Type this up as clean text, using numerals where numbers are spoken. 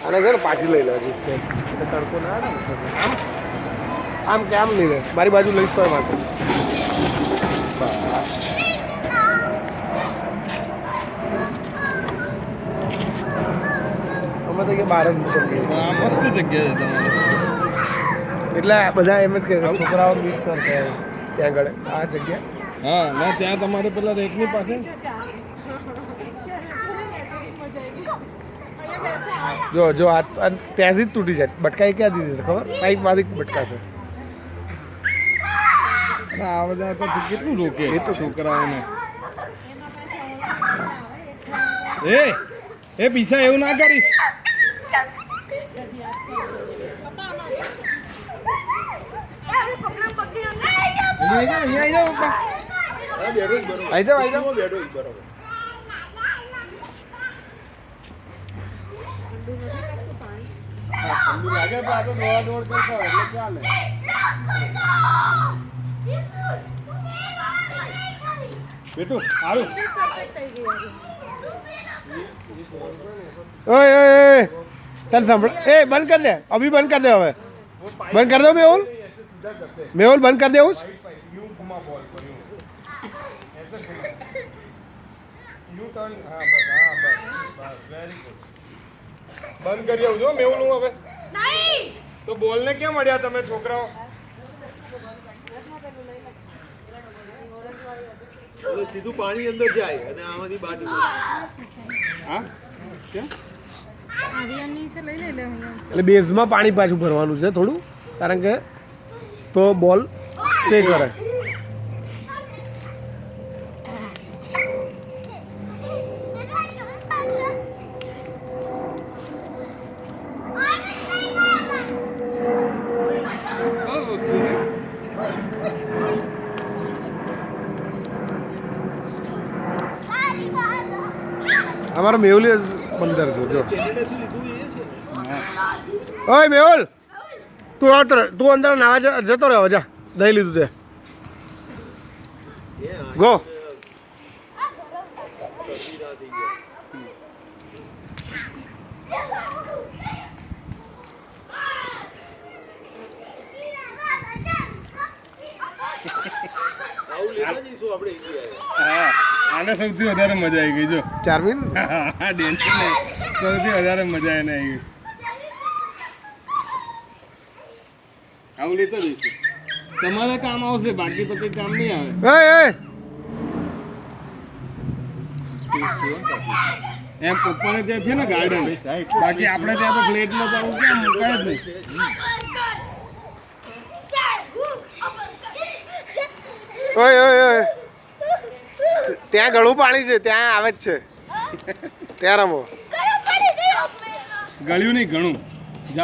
અને છે ને પાછી લઈ લે હજી તડકો ના આવે ને આમ આમ કે આમ લઈ લે મારી બાજુ લઈશ તો માટે અમે તો કે બહાર જ મૂકીએ મસ્ત જગ્યા છે તમારે એટલે બધા એમ જ કે છોકરાઓ મિસ કરશે ત્યાં આગળ આ જગ્યા હા ના ત્યાં તમારે પેલા રેકની પાસે જો જો આ ત્યાંથી જ તૂટી જાય બટકાઈ ક્યાં દીધી છે ખબર પાઇપમાંથી બટકાશે આ બધા તો કેટલું રોકે એ તો છોકરાઓને એ પીસા એવું ના કરીશ આવી જાઓ બરોબર ઠંડુ લાગે તો આ તો દોડા દોડ કરતા હોય એટલે ચાલે બેટું સારું ઓય ઓય ઓય ચાલ સાંભળ એ બંધ કર દે અભી બંધ કર દે હવે બંધ કર દો મેહુલ મેહુલ બંધ कर दे उस બંધ કરી આવું જો મેહુલ હું હવે તો બોલ ને કેમ મળ્યા તમે છોકરાઓ સીધું પાણી અંદર જાય અને આમાંથી બહાર હા કેમ એટલે બેઝમાં પાણી પાછું ભરવાનું છે થોડું કારણ કે તો બોલ સ્ટે કરે અમારો મેહુલ બંદર છે જો ઓય મેહુલ તું અંદર નાવા જતો રહ્યો જા દહીં લીધું તે ગો હા આને સૌથી વધારે મજા આવી ગઈ જો ચારમીન હા ડેન્સને સૌથી વધારે મજા એને આવી ગઈ આવું લેતો જઈશું તમારે કામ આવશે બાકી તો કંઈ કામ નહીં આવે એ એમ પપ્પાને ત્યાં છે ને ગાર્ડન બાકી આપણે ત્યાં તો ફ્લેટમાં તો આવું ક્યાં મુકાય જ નહીં ઓય ઓય ઓય ત્યાં ઘણું પાણી છે ત્યાં આવે જ છે ત્યાં રમો ગળ્યું નહીં ઘણું